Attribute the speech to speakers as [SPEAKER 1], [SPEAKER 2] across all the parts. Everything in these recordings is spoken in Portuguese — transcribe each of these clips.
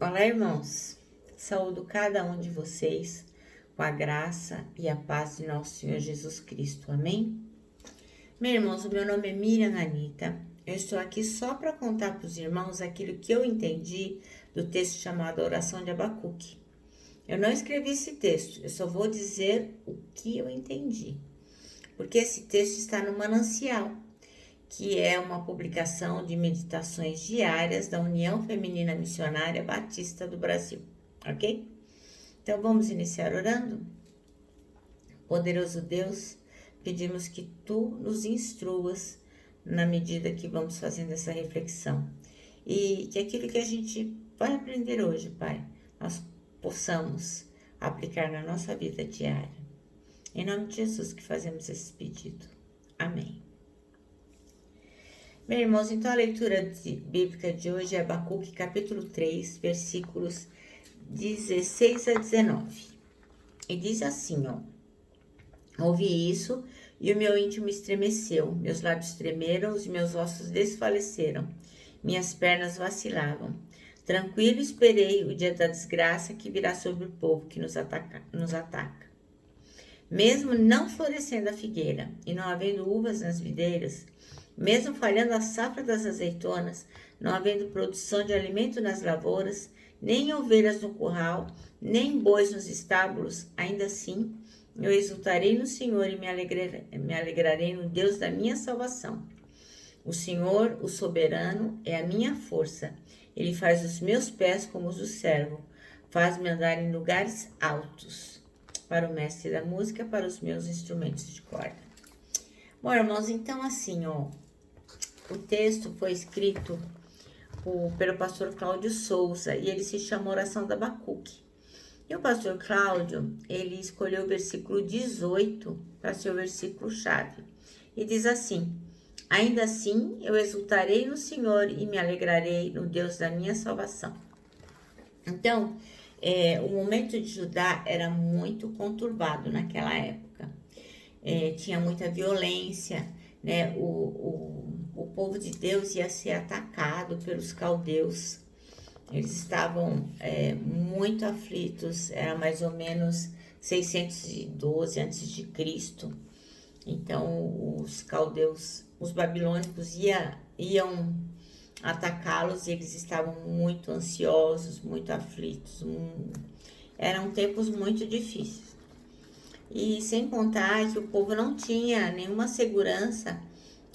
[SPEAKER 1] Olá, irmãos. Saúdo cada um de vocês com a graça e a paz de nosso Senhor Jesus Cristo. Amém? Meus irmãos, o meu nome é Miriam Anita. Eu estou aqui só para contar para os irmãos aquilo que eu entendi do texto chamado Oração de Abacuque. Eu não escrevi esse texto, eu só vou dizer o que eu entendi. Porque esse texto está no Manancial, que é uma publicação de meditações diárias da União Feminina Missionária Batista do Brasil, ok? Então vamos iniciar orando? Poderoso Deus, pedimos que Tu nos instruas na medida que vamos fazendo essa reflexão e que aquilo que a gente vai aprender hoje, Pai, nós possamos aplicar na nossa vida diária. Em nome de Jesus que fazemos esse pedido. Amém. Meus irmãos, então a leitura bíblica de hoje é Abacuque capítulo 3, versículos 16 a 19. E diz assim, ó: ouvi isso e o meu íntimo estremeceu, meus lábios tremeram, os meus ossos desfaleceram, minhas pernas vacilavam. Tranquilo esperei o dia da desgraça que virá sobre o povo que nos ataca. Mesmo não florescendo a figueira e não havendo uvas nas videiras, mesmo falhando a safra das azeitonas, não havendo produção de alimento nas lavouras, nem ovelhas no curral, nem bois nos estábulos, ainda assim eu exultarei no Senhor e me alegrarei no Deus da minha salvação. O Senhor, o soberano, é a minha força. Ele faz os meus pés como os do servo, faz-me andar em lugares altos. Para o mestre da música, para os meus instrumentos de corda. Bom, irmãos, então assim, ó, o texto foi escrito pelo pastor Cláudio Souza e ele se chama Oração da Abacuque. E o pastor Cláudio, ele escolheu o versículo 18 para ser o versículo-chave. E diz assim: ainda assim eu exultarei no Senhor e me alegrarei no Deus da minha salvação. Então, o momento de Judá era muito conturbado naquela época. Tinha muita violência, né? O povo de Deus ia ser atacado pelos caldeus. Eles estavam muito aflitos, era mais ou menos 612 a.C. Então, os caldeus, os babilônicos iam atacá-los e eles estavam muito ansiosos, muito aflitos. Eram tempos muito difíceis. E sem contar que o povo não tinha nenhuma segurança,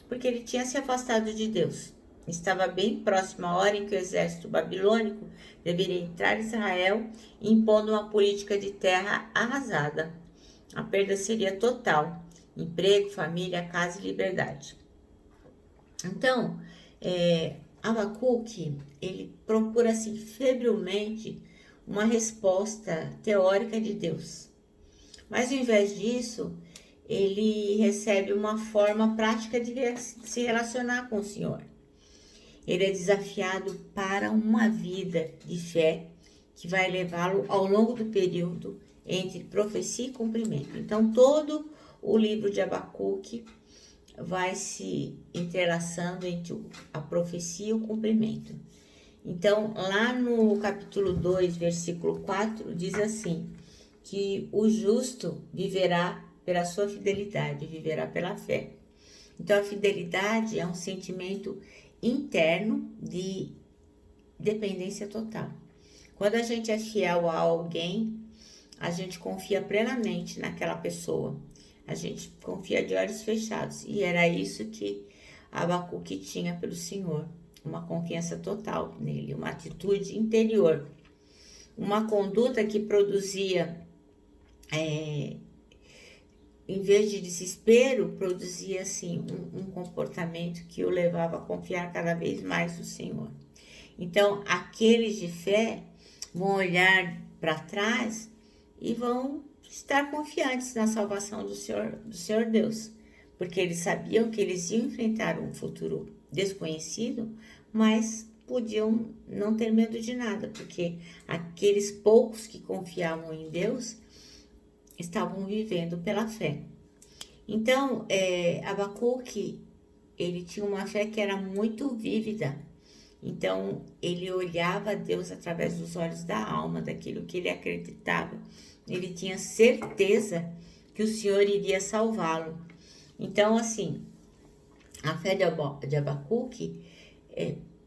[SPEAKER 1] porque ele tinha se afastado de Deus. Estava bem próximo a hora em que o exército babilônico deveria entrar em Israel, impondo uma política de terra arrasada. A perda seria total: emprego, família, casa e liberdade. Então, Abacuque, ele procura assim febrilmente uma resposta teórica de Deus. Mas ao invés disso, ele recebe uma forma prática de se relacionar com o Senhor. Ele é desafiado para uma vida de fé que vai levá-lo ao longo do período entre profecia e cumprimento. Então, todo o livro de Abacuque vai se entrelaçando entre a profecia e o cumprimento. Então, lá no capítulo 2, versículo 4, diz assim, que o justo viverá pela sua fidelidade, viverá pela fé. Então, a fidelidade é um sentimento interno de dependência total. Quando a gente é fiel a alguém, a gente confia plenamente naquela pessoa. A gente confia de olhos fechados. E era isso que Abacuque tinha pelo Senhor. Uma confiança total nele, uma atitude interior. Uma conduta que produzia, em vez de desespero, produzia assim um comportamento que o levava a confiar cada vez mais no Senhor. Então, aqueles de fé vão olhar para trás e vão estar confiantes na salvação do Senhor Deus, porque eles sabiam que eles iam enfrentar um futuro desconhecido, mas podiam não ter medo de nada, porque aqueles poucos que confiavam em Deus estavam vivendo pela fé. Então, Abacuque, ele tinha uma fé que era muito vívida, Então, ele olhava a Deus através dos olhos da alma, daquilo que ele acreditava. Ele tinha certeza que o Senhor iria salvá-lo. Então, assim, a fé de Abacuque,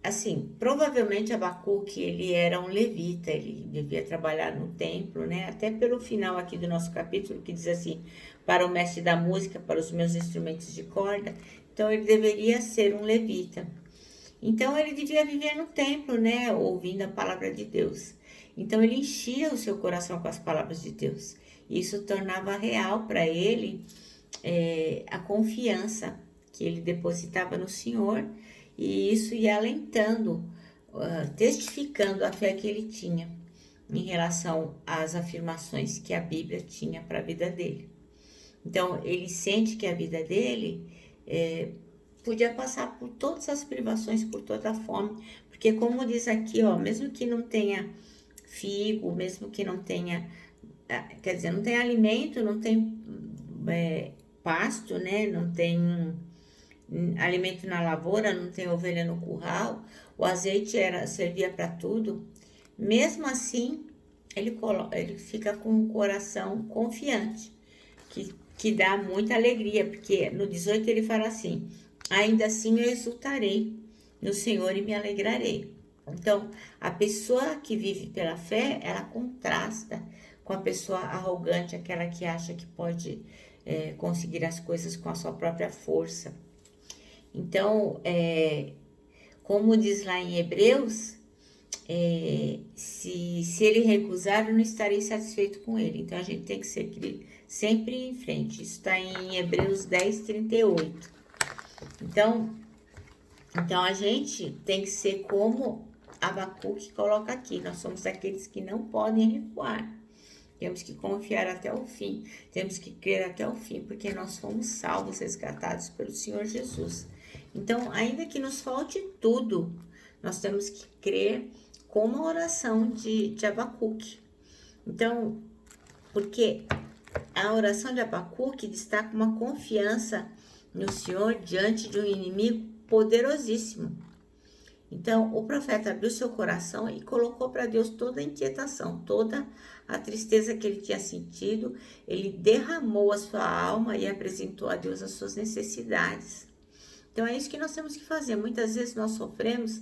[SPEAKER 1] assim, provavelmente Abacuque, ele era um levita, ele devia trabalhar no templo, né? Até pelo final aqui do nosso capítulo, que diz assim, para o mestre da música, para os meus instrumentos de corda. Então, ele deveria ser um levita. Então, ele devia viver no templo, né? Ouvindo a palavra de Deus. Então, ele enchia o seu coração com as palavras de Deus. Isso tornava real para ele a confiança que ele depositava no Senhor, e isso ia alentando, testificando a fé que ele tinha em relação às afirmações que a Bíblia tinha para a vida dele. Então, ele sente que a vida dele podia passar por todas as privações, por toda a fome, porque como diz aqui, ó, mesmo que não tenha figo, mesmo que não tenha, quer dizer, não tem alimento, não tem pasto, né, não tem alimento na lavoura, não tem ovelha no curral, o azeite servia para tudo. Mesmo assim, ele fica com o coração confiante, que dá muita alegria, porque no 18 ele fala assim: ainda assim eu exultarei no Senhor e me alegrarei. Então, a pessoa que vive pela fé, ela contrasta com a pessoa arrogante, aquela que acha que pode conseguir as coisas com a sua própria força. Então, como diz lá em Hebreus, se ele recusar, eu não estarei satisfeito com ele. Então, a gente tem que seguir sempre em frente. Isso está em Hebreus 10, 38. Então, a gente tem que ser como Abacuque coloca aqui. Nós somos aqueles que não podem recuar. Temos que confiar até o fim. Temos que crer até o fim, porque nós fomos salvos, resgatados pelo Senhor Jesus. Então, ainda que nos falte tudo, nós temos que crer como a oração de Abacuque. Então, porque a oração de Abacuque destaca uma confiança no Senhor diante de um inimigo poderosíssimo. Então, o profeta abriu seu coração e colocou para Deus toda a inquietação, toda a tristeza que ele tinha sentido. Ele derramou a sua alma e apresentou a Deus as suas necessidades. Então, é isso que nós temos que fazer. Muitas vezes nós sofremos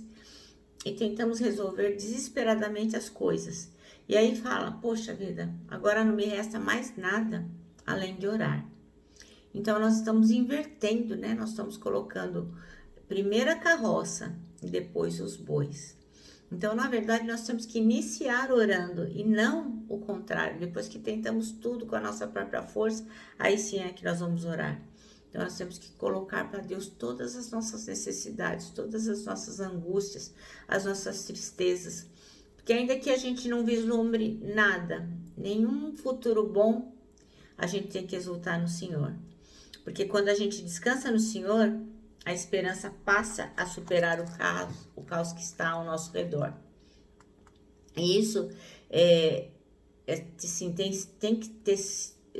[SPEAKER 1] e tentamos resolver desesperadamente as coisas. E aí fala, poxa vida, agora não me resta mais nada além de orar. Então, nós estamos invertendo, né? Nós estamos colocando primeiro a carroça e depois os bois. Então, na verdade, nós temos que iniciar orando e não o contrário. Depois que tentamos tudo com a nossa própria força, aí sim é que nós vamos orar. Então, nós temos que colocar para Deus todas as nossas necessidades, todas as nossas angústias, as nossas tristezas. Porque ainda que a gente não vislumbre nada, nenhum futuro bom, a gente tem que exultar no Senhor. Porque quando a gente descansa no Senhor, a esperança passa a superar o caos que está ao nosso redor. E isso assim, tem que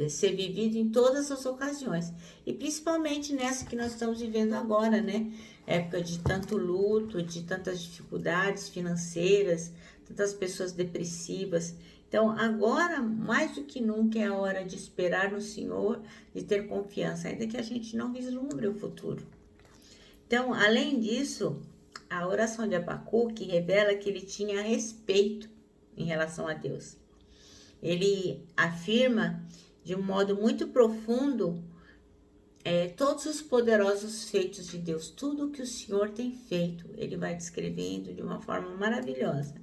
[SPEAKER 1] ser vivido em todas as ocasiões. E principalmente nessa que nós estamos vivendo agora, né? Época de tanto luto, de tantas dificuldades financeiras, tantas pessoas depressivas. Então, agora, mais do que nunca, é a hora de esperar no Senhor, de ter confiança, ainda que a gente não vislumbre o futuro. Então, além disso, a oração de Abacuque revela que ele tinha respeito em relação a Deus. Ele afirma de um modo muito profundo todos os poderosos feitos de Deus, tudo que o Senhor tem feito, ele vai descrevendo de uma forma maravilhosa.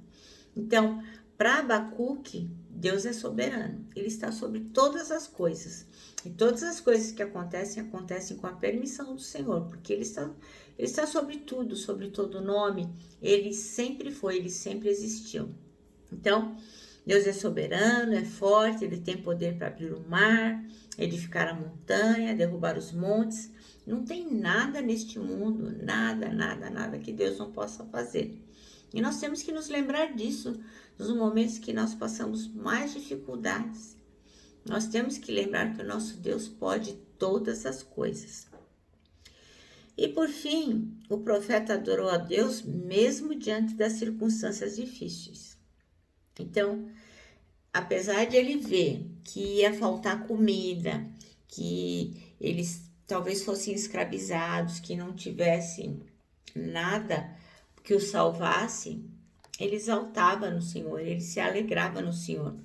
[SPEAKER 1] Então, para Abacuque, Deus é soberano, ele está sobre todas as coisas. E todas as coisas que acontecem com a permissão do Senhor, porque ele está sobre tudo, sobre todo nome. Ele sempre foi, ele sempre existiu. Então, Deus é soberano, é forte, ele tem poder para abrir o mar, edificar a montanha, derrubar os montes. Não tem nada neste mundo, nada que Deus não possa fazer. E nós temos que nos lembrar disso nos momentos que nós passamos mais dificuldades. Nós temos que lembrar que o nosso Deus pode todas as coisas. E por fim, o profeta adorou a Deus mesmo diante das circunstâncias difíceis. Então, apesar de ele ver que ia faltar comida, que eles talvez fossem escravizados, que não tivessem nada que os salvasse, ele exaltava no Senhor, ele se alegrava no Senhor.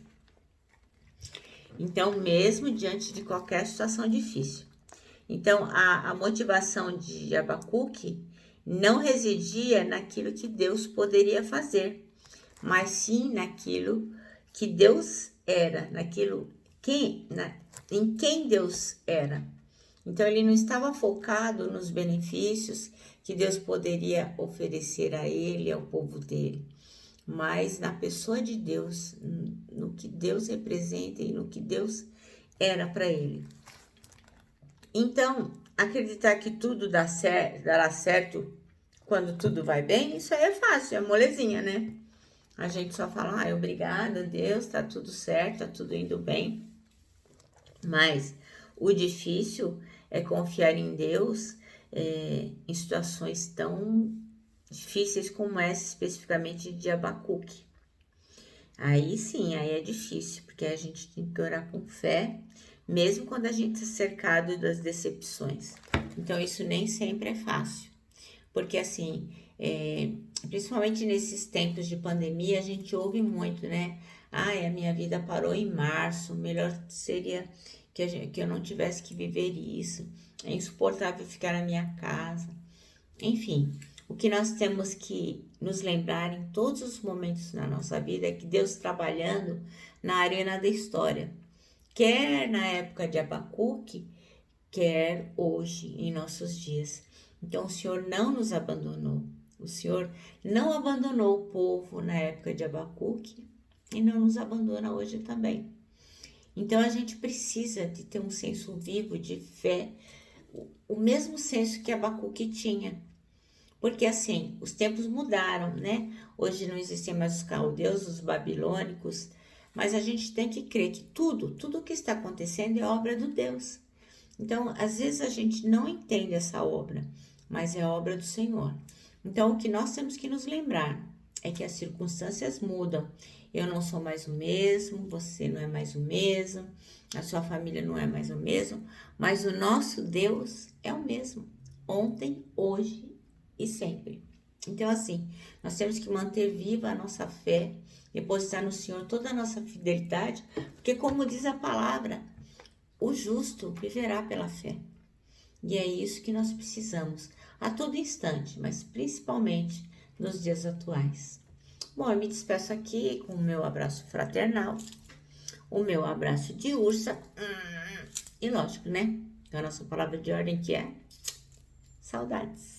[SPEAKER 1] Então, mesmo diante de qualquer situação difícil. Então, a motivação de Abacuque não residia naquilo que Deus poderia fazer, mas sim naquilo que Deus era, em quem Deus era. Então, ele não estava focado nos benefícios que Deus poderia oferecer a ele e ao povo dele, mas na pessoa de Deus, no que Deus representa e no que Deus era para ele. Então, acreditar que tudo dará certo quando tudo vai bem, isso aí é fácil, é molezinha, né? A gente só fala, obrigada, Deus, tá tudo certo, tá tudo indo bem. Mas o difícil é confiar em Deus em situações tão difíceis como essa, especificamente de Abacuque. Aí sim, aí é difícil, porque a gente tem que orar com fé, mesmo quando a gente é cercado das decepções. Então, isso nem sempre é fácil. Porque assim, principalmente nesses tempos de pandemia, a gente ouve muito, né? Ai, a minha vida parou em março, melhor seria que eu não tivesse que viver isso. É insuportável ficar na minha casa. Enfim, o que nós temos que nos lembrar em todos os momentos na nossa vida é que Deus trabalhando na arena da história, quer na época de Abacuque, quer hoje em nossos dias. Então, o Senhor não nos abandonou. O Senhor não abandonou o povo na época de Abacuque e não nos abandona hoje também. Então, a gente precisa de ter um senso vivo de fé, o mesmo senso que Abacuque tinha. Porque assim, os tempos mudaram, né? Hoje não existem mais os caldeus, os babilônicos, mas a gente tem que crer que tudo que está acontecendo é obra do Deus. Então, às vezes a gente não entende essa obra, mas é obra do Senhor. Então, o que nós temos que nos lembrar é que as circunstâncias mudam. Eu não sou mais o mesmo, você não é mais o mesmo, a sua família não é mais o mesmo, mas o nosso Deus é o mesmo, ontem, hoje e sempre. Então, assim, nós temos que manter viva a nossa fé, depositar no Senhor toda a nossa fidelidade, porque como diz a palavra, o justo viverá pela fé. E é isso que nós precisamos a todo instante, mas principalmente nos dias atuais. Bom, eu me despeço aqui com o meu abraço fraternal, o meu abraço de ursa, e lógico, né? A nossa palavra de ordem que é saudades.